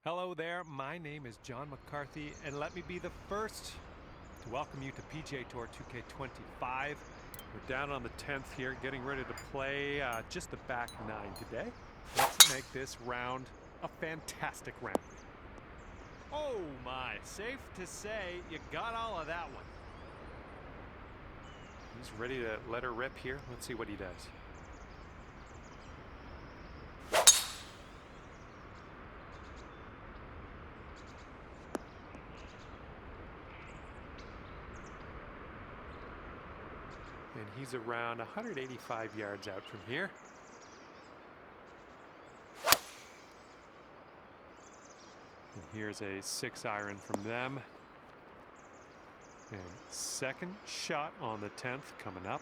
Hello there, my name is John McCarthy, and let me be the first to welcome you to Pga Tour 2K25. We're down on the 10th here, getting ready to play just the back nine today. Let's make this round a fantastic round. Oh my, safe to say you got all of that one. He's ready to let her rip here. Let's see what he does. And he's around 185 yards out from here. And here's a 6-iron from them. And second shot on the 10th coming up.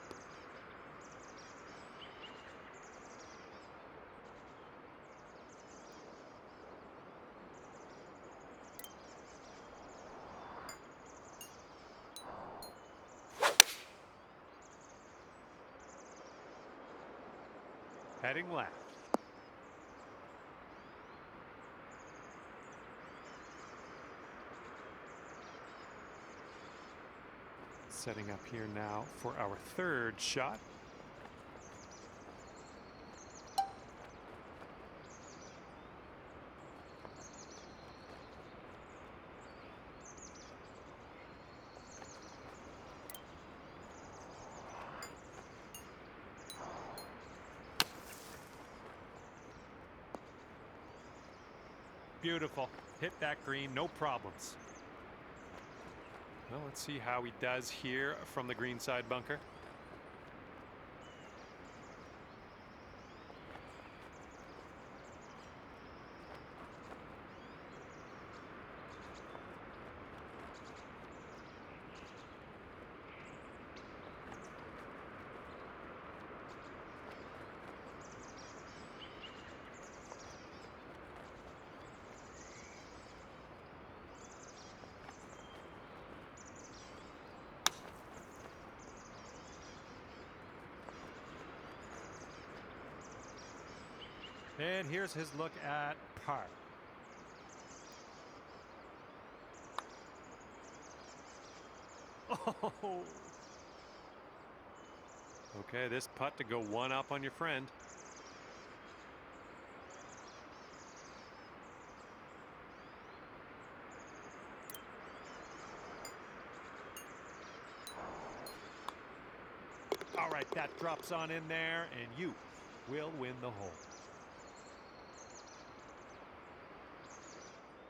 Heading left. Setting up here now for our third shot. Beautiful. Hit that green, no problems. Well, let's see how he does here from the green side bunker. And here's his look at par. Oh! Okay, this putt to go one up on your friend. All right, that drops on in there, and you will win the hole.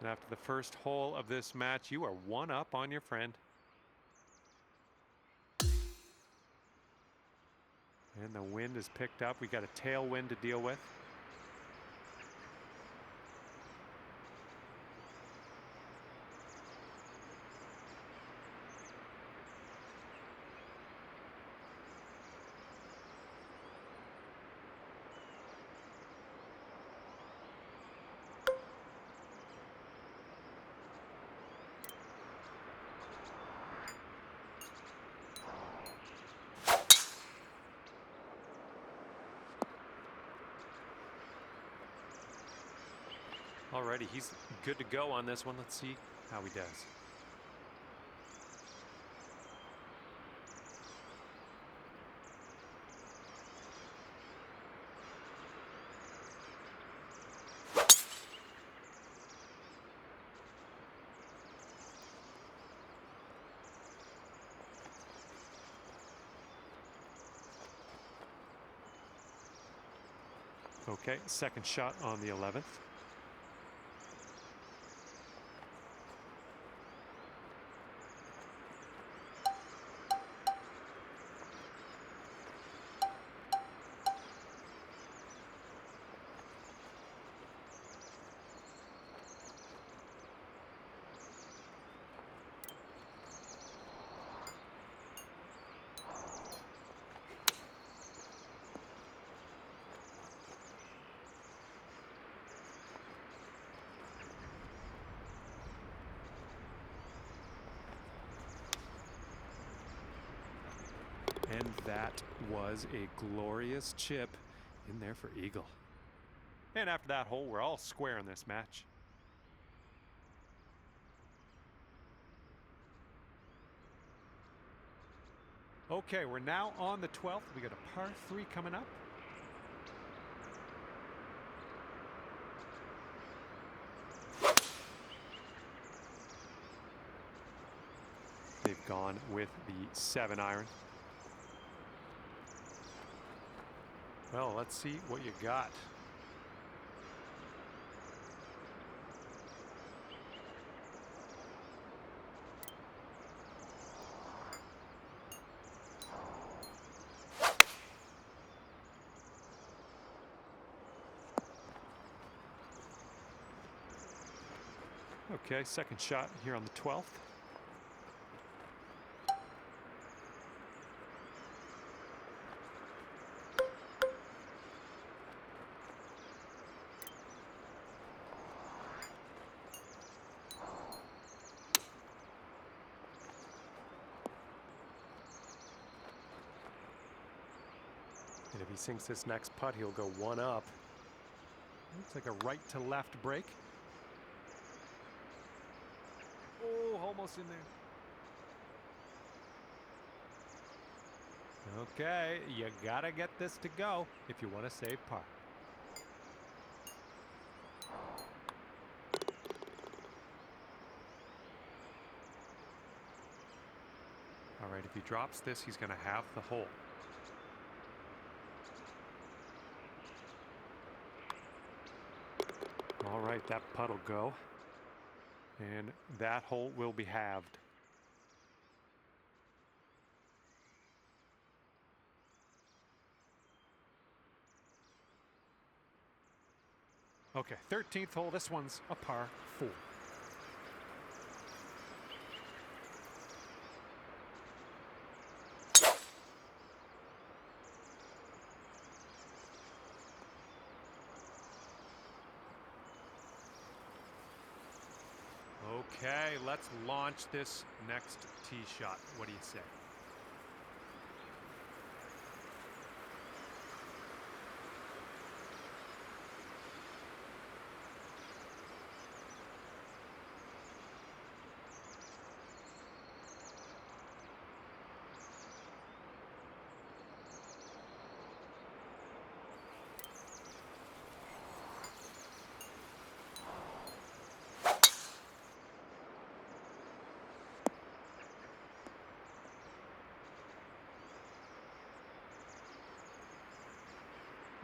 And after the first hole of this match, you are one up on your friend. And the wind is picked up. We got a tailwind to deal with. Alrighty, he's good to go on this one. Let's see how he does. Okay, second shot on the 11th. And that was a glorious chip in there for eagle. And after that hole, we're all square in this match. Okay, we're now on the 12th. We got a par 3 coming up. They've gone with the 7-iron. Well, let's see what you got. Okay, second shot here on the 12th. And if he sinks this next putt, he'll go one up. Looks like a right to left break. Oh, almost in there. Okay, you gotta get this to go if you want to save par. All right, if he drops this, he's gonna have the hole. All right, that putt will go. And that hole will be halved. Okay, 13th hole. This one's a par 4. Okay, let's launch this next tee shot. What do you say?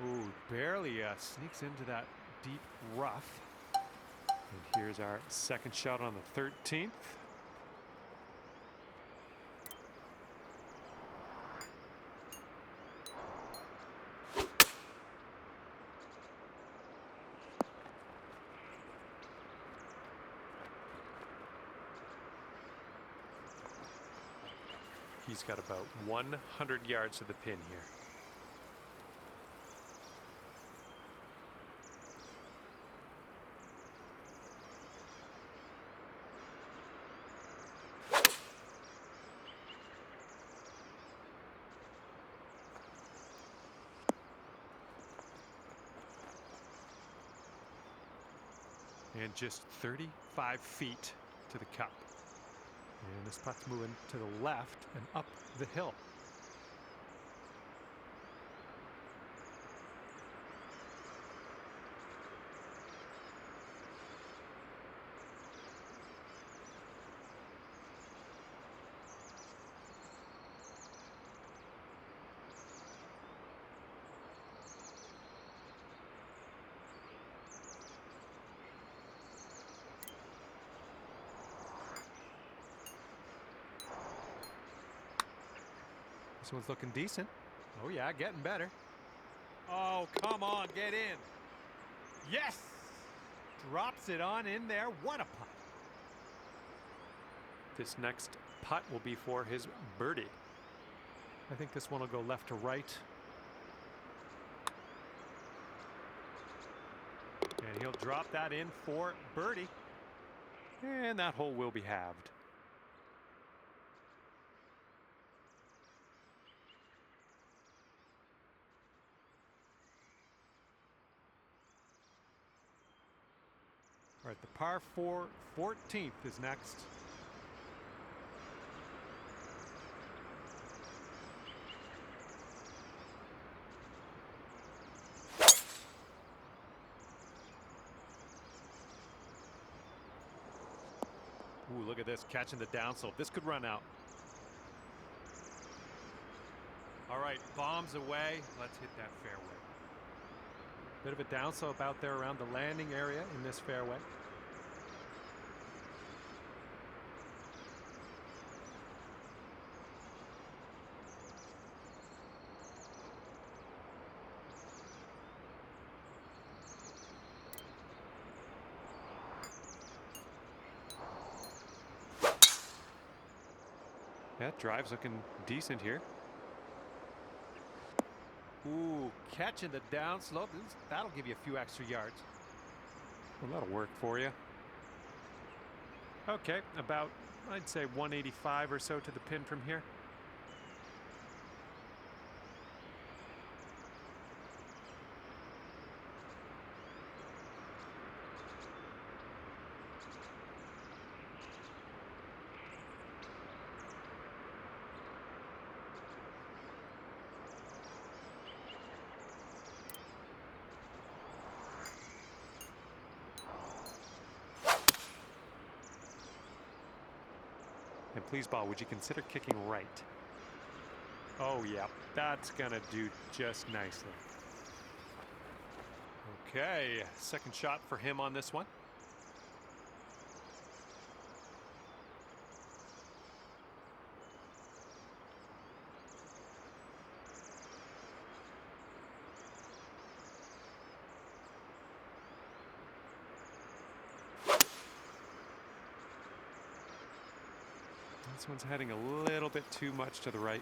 Ooh, barely sneaks into that deep rough. And here's our second shot on the 13th. He's got about 100 yards to the pin here. And just 35 feet to the cup. And this putt's moving to the left and up the hill. This one's looking decent. Oh yeah, getting better. Oh, come on, get in. Yes! Drops it on in there. What a putt. This next putt will be for his birdie. I think this one will go left to right. And he'll drop that in for birdie. And that hole will be halved. All right, the par 4 14th is next. Ooh, look at this, catching the downslope. This could run out. All right, bombs away. Let's hit that fairway. Bit of a downslope out there around the landing area in this fairway. That drive's looking decent here. Ooh, catching the downslope. That'll give you a few extra yards. Well, that'll work for you. Okay, about, I'd say 185 or so to the pin from here. And please, ball, would you consider kicking right? Oh, yeah, that's gonna do just nicely. Okay, second shot for him on this one. This one's heading a little bit too much to the right.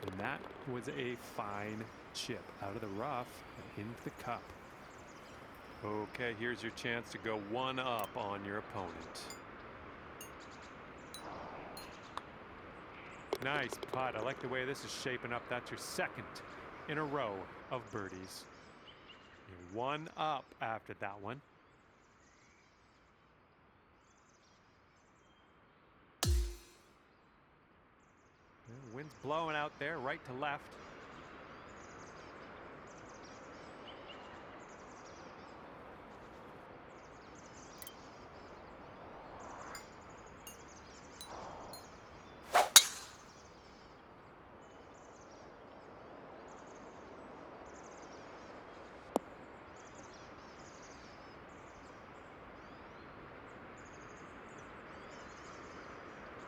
And that was a fine chip out of the rough and into the cup. Okay, here's your chance to go one up on your opponent. Nice putt. I like the way this is shaping up. That's your second in a row of birdies. You're one up after that one. The wind's blowing out there, right to left.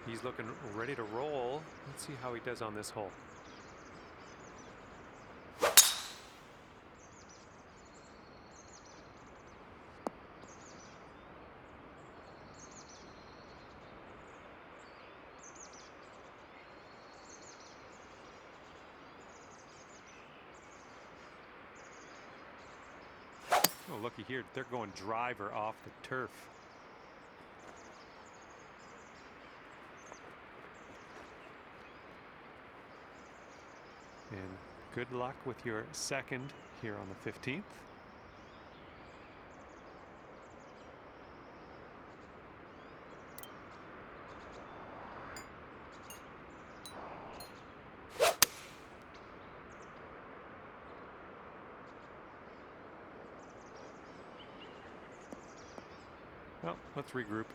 He's looking ready to roll. Let's see how he does on this hole. Oh, looky here. They're going driver off the turf. And good luck with your second here on the 15th. Well, let's regroup.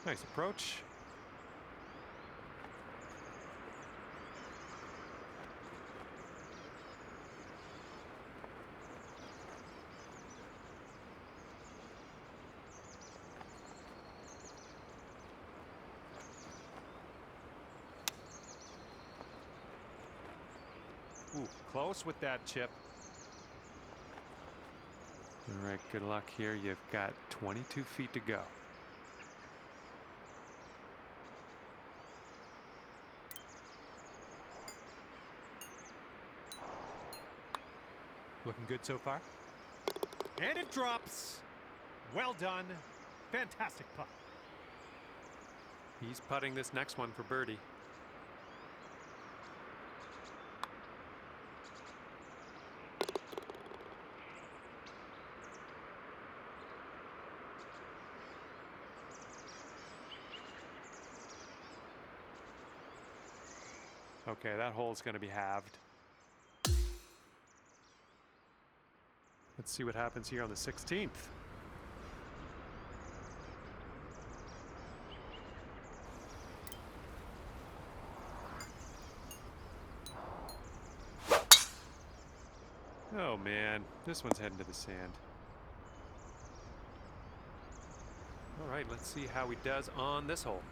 Nice approach. Ooh, close with that chip. All right, good luck here. You've got 22 feet to go. Looking good so far. And it drops. Well done. Fantastic putt. He's putting this next one for birdie. Okay, that hole's going to be halved. Let's see what happens here on the 16th. Oh man, this one's heading to the sand. All right, let's see how he does on this hole.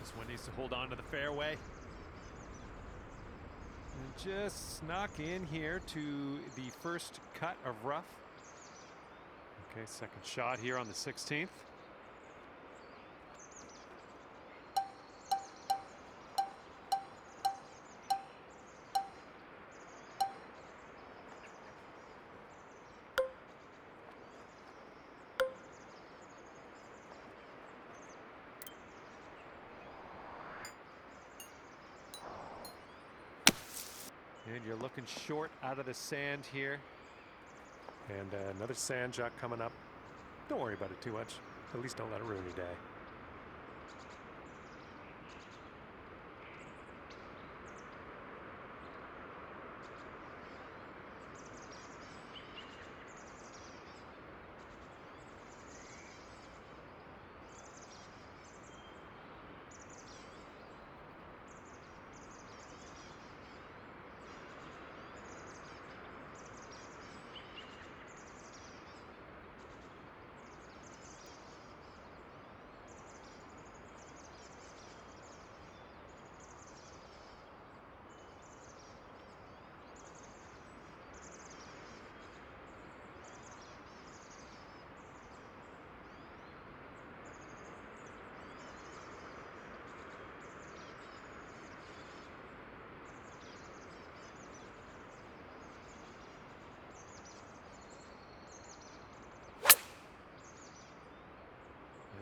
This one needs to hold on to the fairway. And just snuck in here to the first cut of rough. Okay, second shot here on the 16th. And you're looking short out of the sand here. And another sand shot coming up. Don't worry about it too much. At least don't let it ruin your day.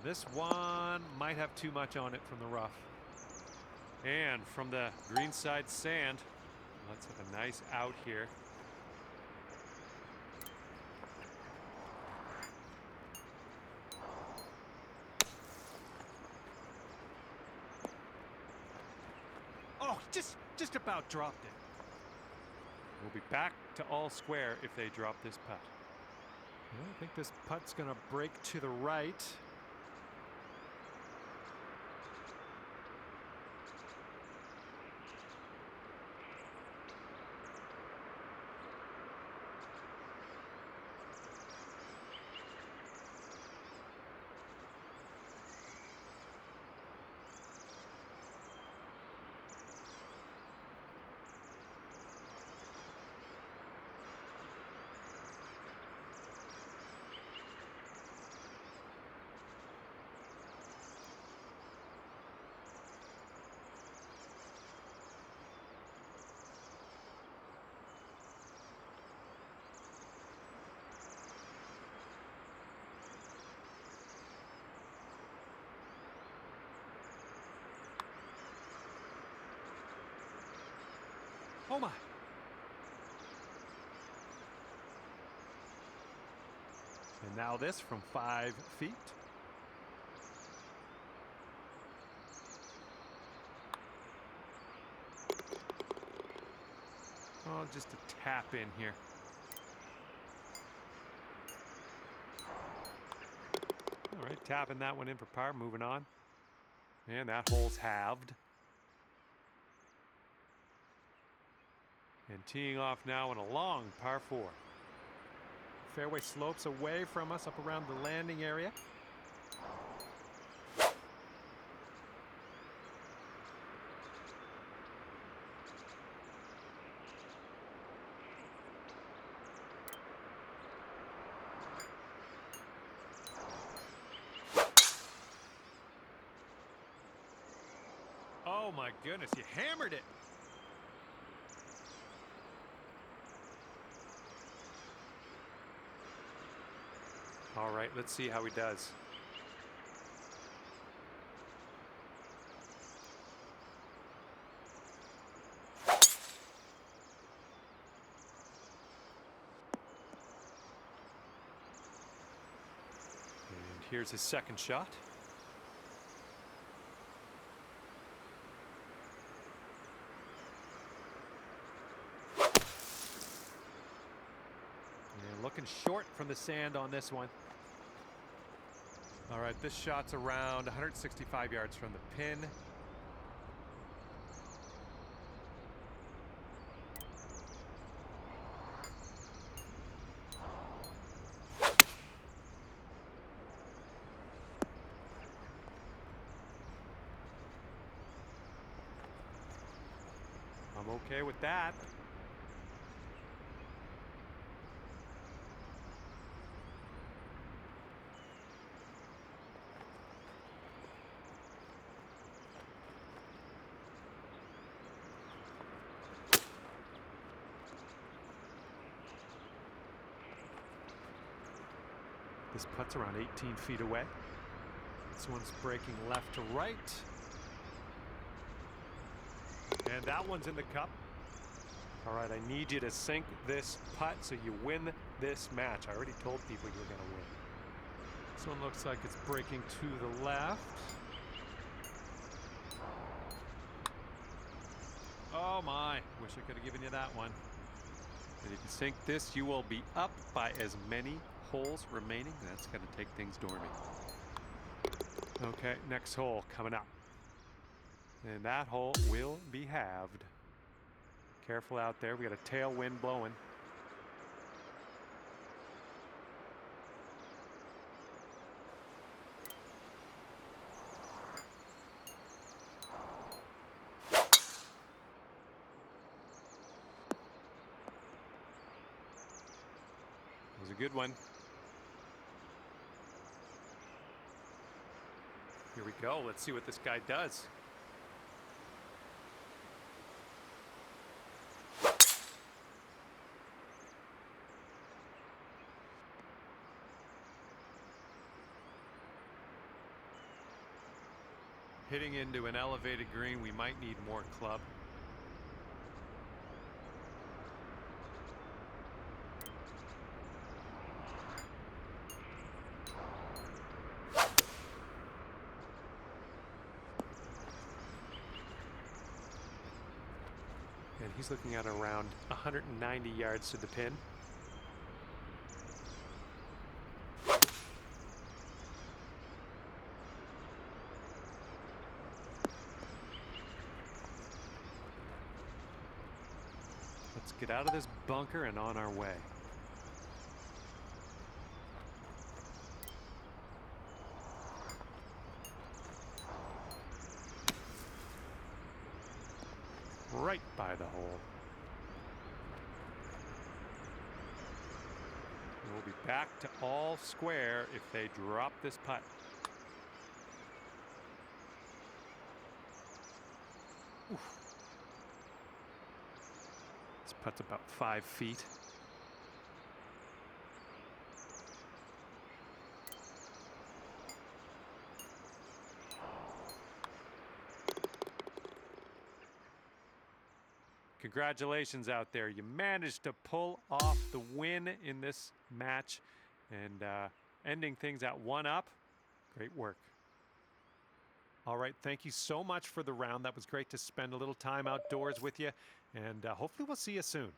This one might have too much on it from the rough. And from the greenside sand, let's have a nice out here. Oh, just about dropped it. We'll be back to all square if they drop this putt. I think this putt's going to break to the right. Oh my. And now this from 5 feet. Oh, just a tap in here. All right, tapping that one in for par, moving on. And that hole's halved. And teeing off now in a long par 4. Fairway slopes away from us up around the landing area. my goodness, you hammered it. All right, let's see how he does. And here's his second shot. And looking short from the sand on this one. All right, this shot's around 165 yards from the pin. I'm okay with that. This putt's around 18 feet away. This one's breaking left to right. And that one's in the cup. All right, I need you to sink this putt so you win this match. I already told people you were going to win. This one looks like it's breaking to the left. Oh my, wish I could have given you that one. And if you sink this, you will be up by as many holes remaining. That's going to take things dormy. Okay, next hole coming up. And that hole will be halved. Careful out there. We got a tailwind blowing. It was a good one. Here we go. Let's see what this guy does. Hitting into an elevated green, we might need more club. And he's looking at around 190 yards to the pin. Let's get out of this bunker and on our way. Right by the hole. We'll be back to all square if they drop this putt. Oof. This putt's about 5 feet. Congratulations out there. You managed to pull off the win in this match and ending things at 1-up. Great work. All right, thank you so much for the round. That was great to spend a little time outdoors with you, and hopefully we'll see you soon.